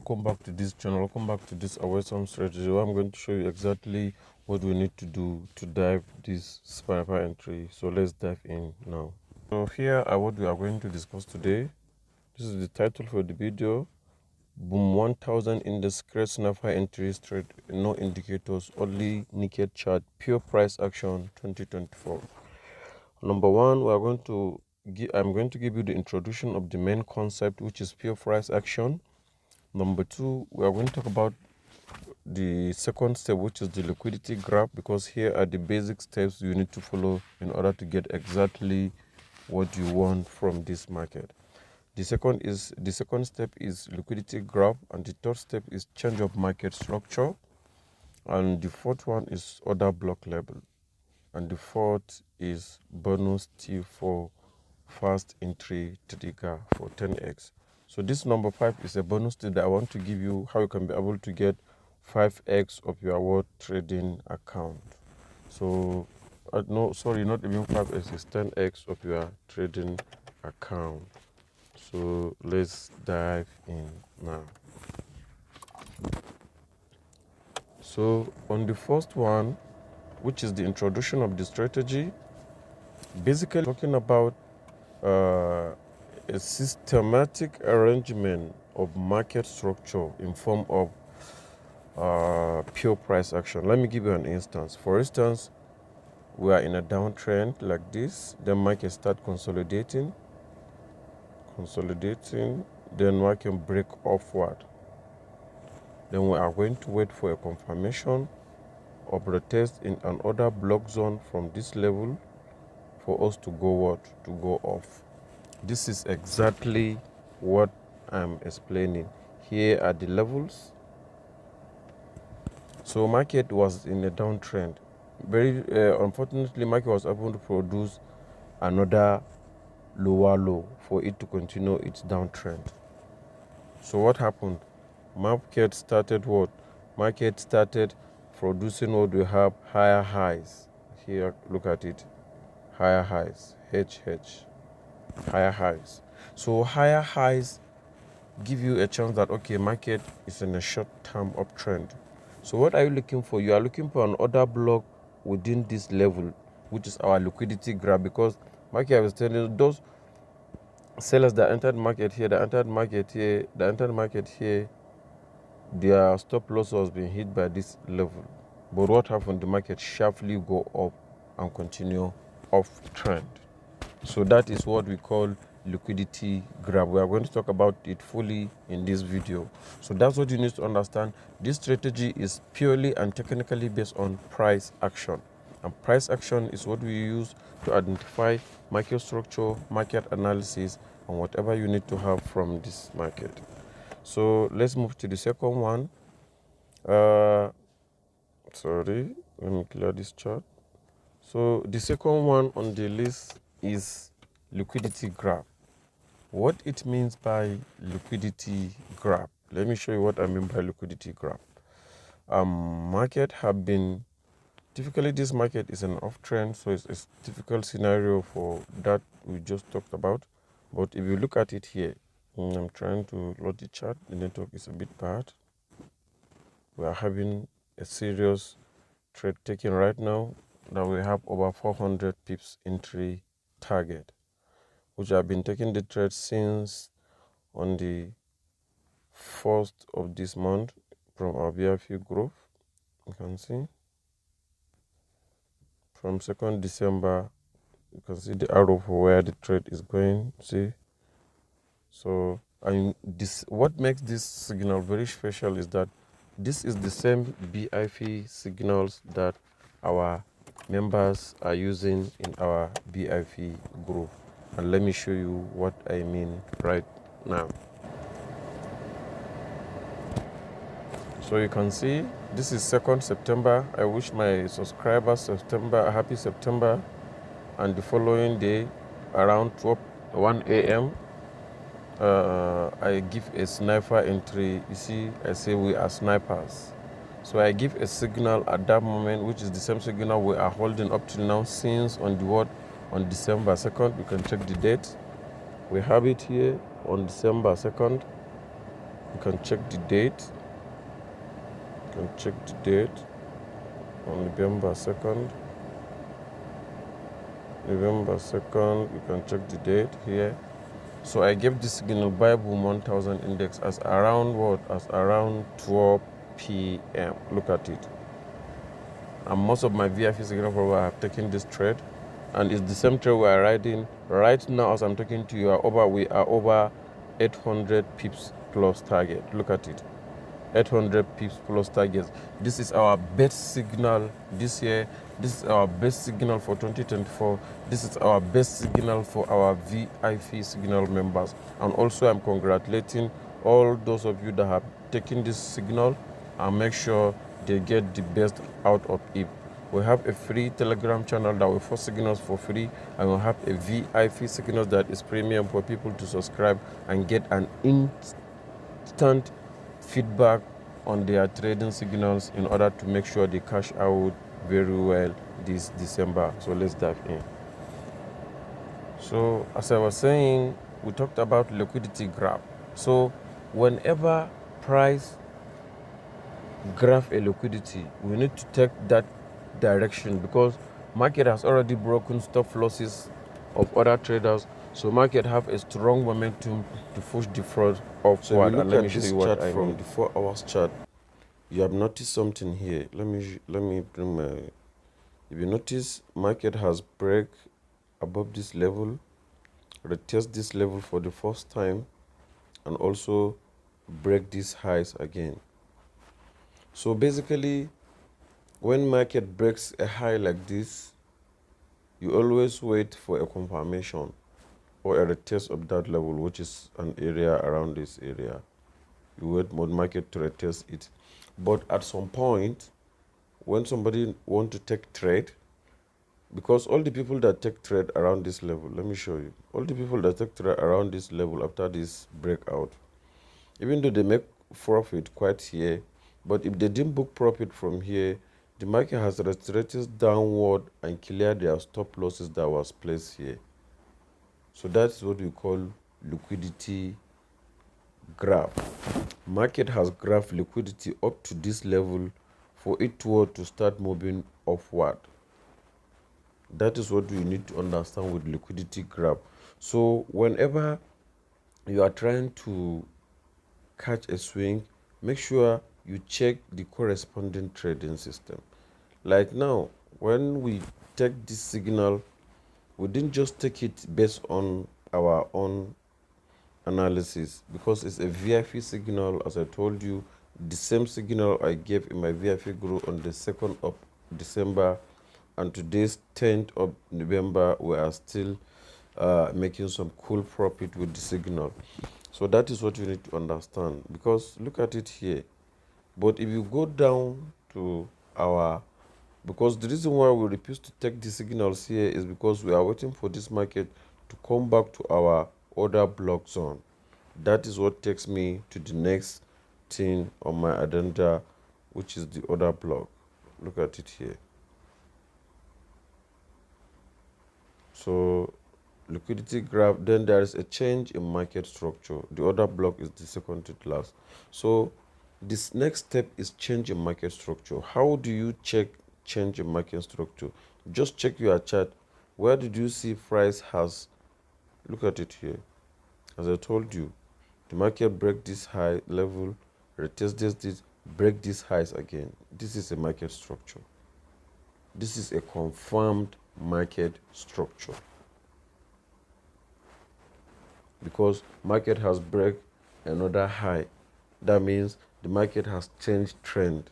welcome back to this channel. Welcome back to this awesome strategy where I'm going to show you exactly what we need to do to dive this snapper entry. So let's dive in now. So here are what we are going to discuss today. This is the title for the video. Boom 1000 index create snapper entry straight, no indicators, only naked chart, pure price action 2024. Number one, I'm going to give you the introduction of the main concept, which is pure price action. Number two, we are going to talk about the second step, which is the liquidity graph, because here are the basic steps you need to follow in order to get exactly what you want from this market. The second step is liquidity graph, and the third step is change of market structure, and the fourth one is order block level, and the fourth is bonus T for fast entry trigger for 10x. So this number 5 is a bonus tip that I want to give you, how you can be able to get 5x of your award trading account. So no, sorry, not even 5x, it's 10x of your trading account. So let's dive in now. So on the first one, which is the introduction of the strategy, basically talking about a systematic arrangement of market structure in form of pure price action. Let me give you an instance. For instance, we are in a downtrend like this, then market start consolidating, then market break offward. Then we are going to wait for a confirmation of retest in another block zone from this level for us to go off. This is exactly what I'm explaining. Here are the levels. So market was in a downtrend. Very unfortunately, market was able to produce another lower low for it to continue its downtrend. So what happened? Market started producing what we have, higher highs. Here, look at it. Higher highs. Higher highs. So higher highs give you a chance that, okay, market is in a short-term uptrend. So what are you looking for? You are looking for an order block within this level, which is our liquidity graph, because market was telling you, those sellers that entered market here, their stop loss was being hit by this level. But what happened? The market sharply go up and continue off trend. So that is what we call liquidity graph. We are going to talk about it fully in this video. So that's what you need to understand. This strategy is purely and technically based on price action. And price action is what we use to identify market structure, market analysis, and whatever you need to have from this market. So let's move to the second one. Sorry, let me clear this chart. So the second one on the list is liquidity graph. What it means by liquidity graph. Let me show you what I mean by liquidity graph. Market have been, typically this market is an uptrend, so it's a typical scenario for that we just talked about. But if you look at it here, I'm trying to load the chart, the network is a bit bad. We are having a serious trade taking right now that we have over 400 pips entry target, which I've been taking the trade since on the 1st of this month from our VIP group. You can see from 2nd December, you can see the arrow for where the trade is going. See, so what makes this signal very special is that this is the same BIP signals that our members are using in our BIP group. And let me show you what I mean right now. So you can see this is 2nd September. I wish my subscribers a happy September. And the following day around 1 a.m. I give a sniper entry. You see, I say we are snipers. So I give a signal at that moment, which is the same signal we are holding up till now since on December 2nd. You can check the date. We have it here on December 2nd. You can check the date. On November 2nd. You can check the date here. So I gave this signal buy boom 1000 index as around what? As around 12 p.m. Look at it. And most of my VFE signal followers have taken this trade, and it's the same trade we are riding right now. As I'm talking to you, we are over 800 pips plus target. Look at it. 800 pips plus targets. This is our best signal this year. This is our best signal for 2024. This is our best signal for our VIP signal members. And also I'm congratulating all those of you that have taken this signal, and make sure they get the best out of it. We have a free Telegram channel that will force signals for free, and we'll have a VIP signals that is premium for people to subscribe and get an instant feedback on their trading signals in order to make sure they cash out very well this December. So let's dive in. So as I was saying, we talked about liquidity graph. So whenever price graph a liquidity, we need to take that direction, because market has already broken stop losses of other traders. So market have a strong momentum to push the fraud upward. So if you and look let me at show this you what chart I from mean. the 4 hours chart, you have noticed something here. Let me bring my. If you notice, market has break above this level, retest this level for the first time, and also break these highs again. So basically, when market breaks a high like this, you always wait for a confirmation or a retest of that level, which is an area around this area. You wait for the market to retest it. But at some point, when somebody want to take trade, because all the people that take trade around this level, let me show you, all the people that take trade around this level after this breakout, even though they make profit quite here, but if they didn't book profit from here, the market has retreated downward and cleared their stop losses that was placed here. So that's what we call liquidity graph. Market has graphed liquidity up to this level for it to start moving upward. That is what we need to understand with liquidity graph. So whenever you are trying to catch a swing, make sure you check the corresponding trading system. Like now, when we take this signal, we didn't just take it based on our own analysis, because it's a VIP signal. As I told you, the same signal I gave in my VIP group on the 2nd of December, and today's 10th of November, we are still making some cool profit with the signal. So that is what you need to understand, because look at it here. But if you go down to our, because the reason why we refuse to take the signals here is because we are waiting for this market to come back to our order block zone. That is what takes me to the next thing on my agenda, which is the order block. Look at it here. So liquidity graph, then there is a change in market structure. The order block is the second to last. So this next step is change in market structure. How do you check change in market structure? Just check your chart. Where did you see price has? Look at it here. As I told you, the market break this high level, retest this, break these highs again. This is a market structure. This is a confirmed market structure, because market has break another high. That means the market has changed trend.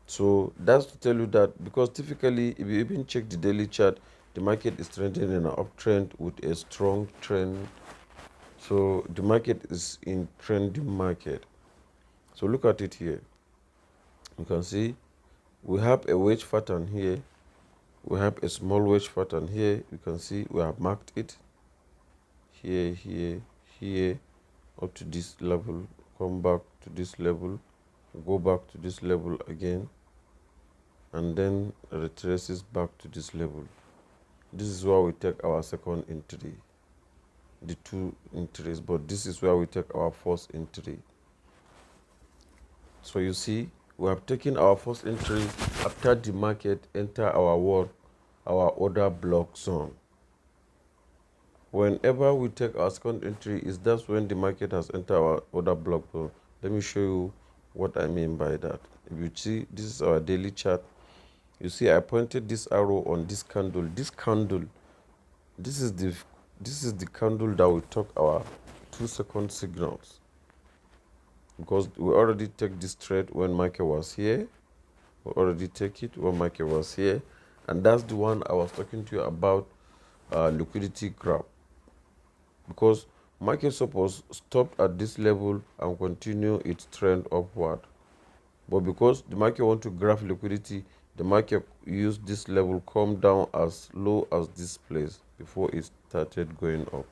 So that's to tell you that, because typically if you even check the daily chart, the market is trending in an uptrend with a strong trend. So the market is in trending market. So look at it here. You can see we have a wedge pattern here. We have a small wedge pattern here. You can see we have marked it here, here, up to this level, come back to this level, go back to this level again, and then retraces back to this level. This is where we take our second entry. the two entries, but this is where we take our first entry. So you see, we have taken our first entry after the market enter our order block zone. Whenever we take our second entry, that's when the market has entered our order block zone. Let me show you what I mean by that. If you see, this is our daily chart. You see, I pointed this arrow on this candle. This is the candle that will talk our 2-second signals, because we already take this trade when market was here. We already take it when market was here, and that's the one I was talking to you about, liquidity grab, because market suppose stop at this level and continue its trend upward. But because the market want to grab liquidity, the market use this level come down as low as this place before it started going up.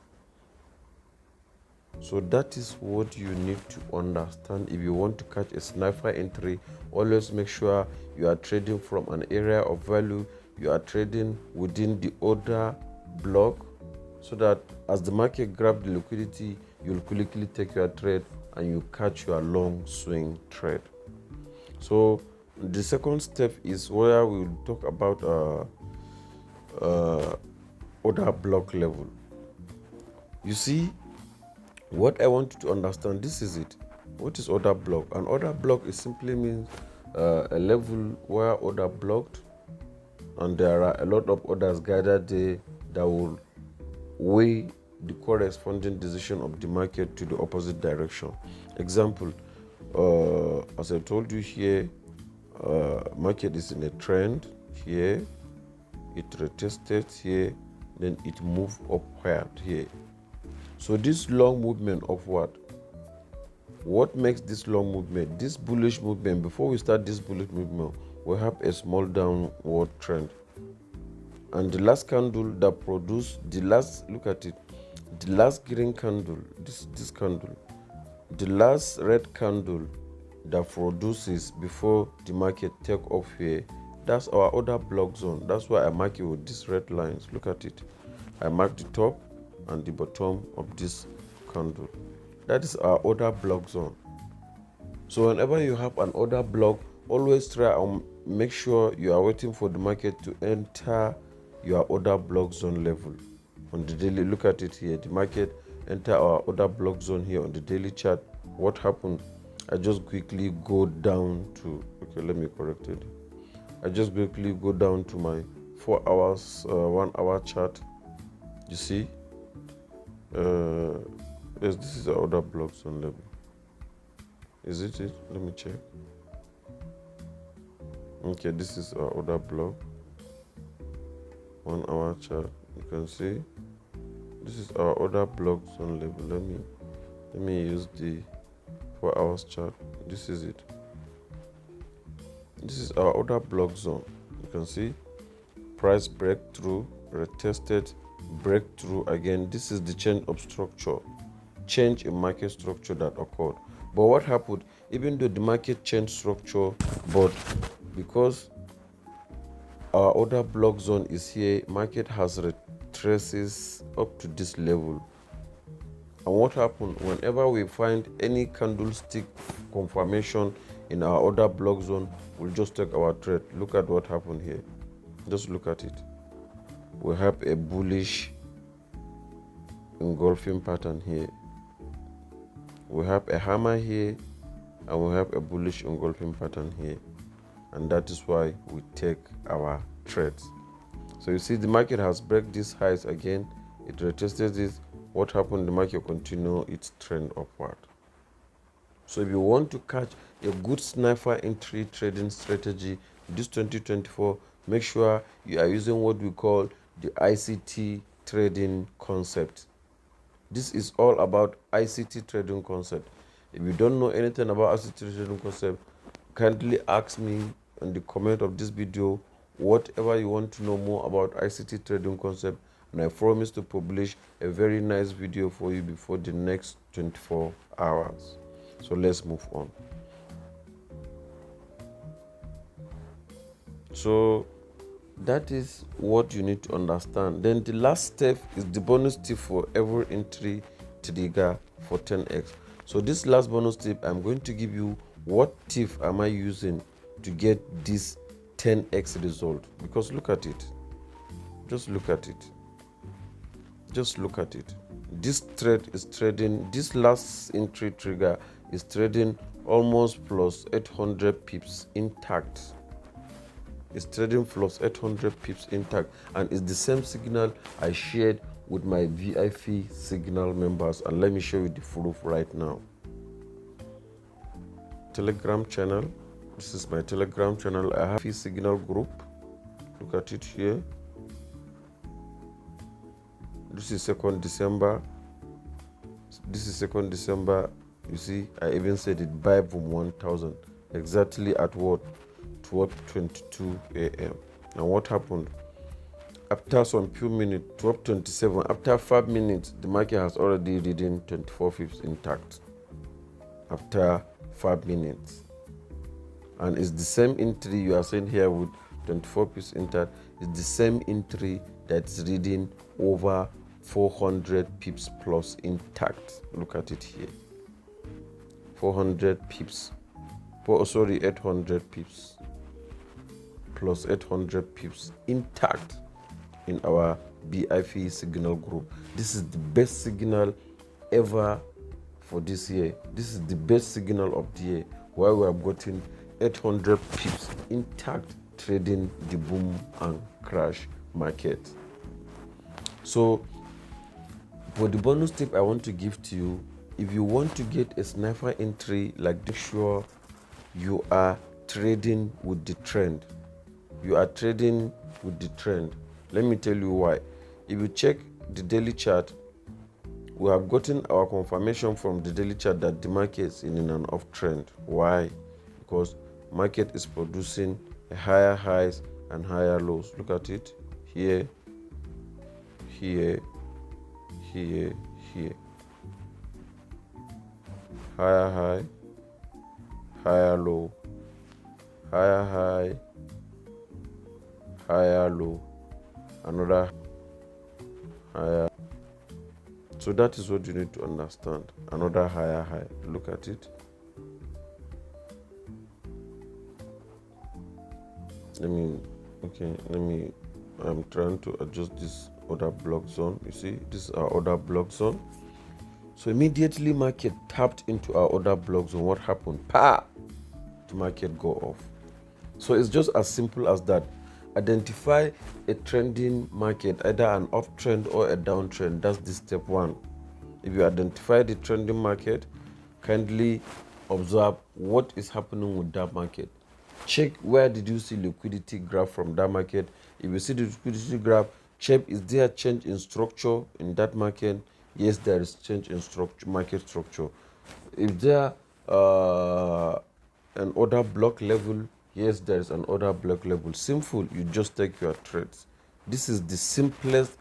So that is what you need to understand. If you want to catch a sniper entry, always make sure you are trading from an area of value. You are trading within the order block, so that as the market grab the liquidity, you'll quickly take your trade and you catch your long swing trade. So the second step is where we will talk about order block level. You see, what I want you to understand, this is it. What is order block? An order block is simply means a level where order blocked, and there are a lot of orders gathered there that will weigh the corresponding decision of the market to the opposite direction. Example, as I told you here, market is in a trend here, it retested here, then it moved upward here. So this long movement upward, what makes this long movement, this bullish movement? Before we start this bullish movement, we have a small downward trend, and the last candle that produced the last, look at it, the last green candle, this candle, the last red candle that produces before the market take off here, that's our order block zone. That's why I mark it with these red lines. Look at it, I mark the top and the bottom of this candle. That is our order block zone. So whenever you have an order block, always try and make sure you are waiting for the market to enter your order block zone level on the daily. Look at it here, the market enter our order block zone here on the daily chart. What happened? I just quickly go down to, okay, let me correct it. I just quickly go down to my 4 hours 1 hour chart. You see, yes, this is our order block zone level. Is it? Let me check. Okay, this is our order block 1 hour chart. You can see this is our order block zone level. Let me use the 4 hours chart. This is it. This is our order block zone. You can see price breakthrough, retested, breakthrough again. This is the change of structure, change in market structure that occurred. But what happened? Even though the market changed structure, but because our order block zone is here, market has retraces up to this level. And what happened? Whenever we find any candlestick confirmation in our order block zone, we'll just take our trade. Look at what happened here. Just look at it. We have a bullish engulfing pattern here. We have a hammer here, and we have a bullish engulfing pattern here. And that is why we take our trades. So you see, the market has break these highs again. It retested this. What happened? The market continue its trend upward. So if you want to catch a good sniper entry trading strategy this 2024, make sure you are using what we call the ICT trading concept. This is all about ICT trading concept. If you don't know anything about ICT trading concept, kindly ask me in the comment of this video whatever you want to know more about ICT trading concept, and I promise to publish a very nice video for you before the next 24 hours. So let's move on. So that is what you need to understand. Then the last step is the bonus tip for every entry trigger for 10x. So this last bonus tip, I'm going to give you what tip am I using to get this 10x result. Because look at it. Just look at it. Just look at it. This trade is trading, this last entry trigger is trading almost plus 800 pips intact. It's trading plus 800 pips intact, and it's the same signal I shared with my VIP signal members. And let me show you the proof right now. Telegram channel. This is my Telegram channel. I have a signal group. Look at it here. This is 2nd December. This is 2nd December. You see, I even said it buy boom 1000 exactly at what? 12:22 a.m. And what happened? After some few minutes, 12:27, after 5 minutes, the market has already reading 24 pips intact. After 5 minutes. And it's the same entry you are seeing here with 24 pips intact. It's the same entry that's reading over 400 pips plus intact. Look at it here. 400 pips. 800 pips. Plus 800 pips intact in our BIP signal group. This is the best signal ever for this year. This is the best signal of the year, where we have gotten 800 pips intact trading the boom and crash market. So for the bonus tip I want to give to you, if you want to get a sniper entry, like make sure you are trading with the trend. You are trading with the trend. Let me tell you why. If you check the daily chart, we have gotten our confirmation from the daily chart that the market is in an uptrend. Why? Because market is producing a higher highs and higher lows. Look at it here, here, here, here. Higher high, higher low, higher high, higher low, another higher. So that is what you need to understand. Another higher high. Look at it. I'm trying to adjust this order block zone. You see, this is our order block zone. So immediately market tapped into our order block zone. What happened? Pa! The market go off. So it's just as simple as that. Identify a trending market, either an uptrend or a downtrend. That's the step one. If you identify the trending market, kindly observe what is happening with that market. Check where did you see liquidity graph from that market. If you see the liquidity graph, check is there a change in structure in that market. Yes, there is change in structure, market structure. If there an order block level, yes, there is an order block level. Simple, you just take your trades. This is the simplest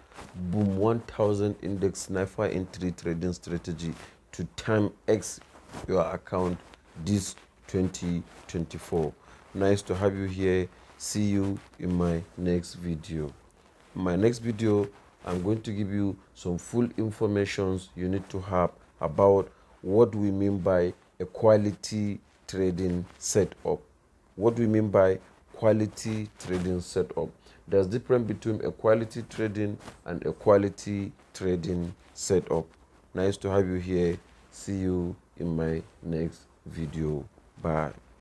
boom 1000 index sniper entry trading strategy to time X your account this 2024. Nice to have you here. See you in my next video. In my next video, I'm going to give you some full informations you need to have about what we mean by a quality trading setup. What do we mean by quality trading setup? There's difference between a quality trading and a quality trading setup. Nice to have you here. See you in my next video. Bye.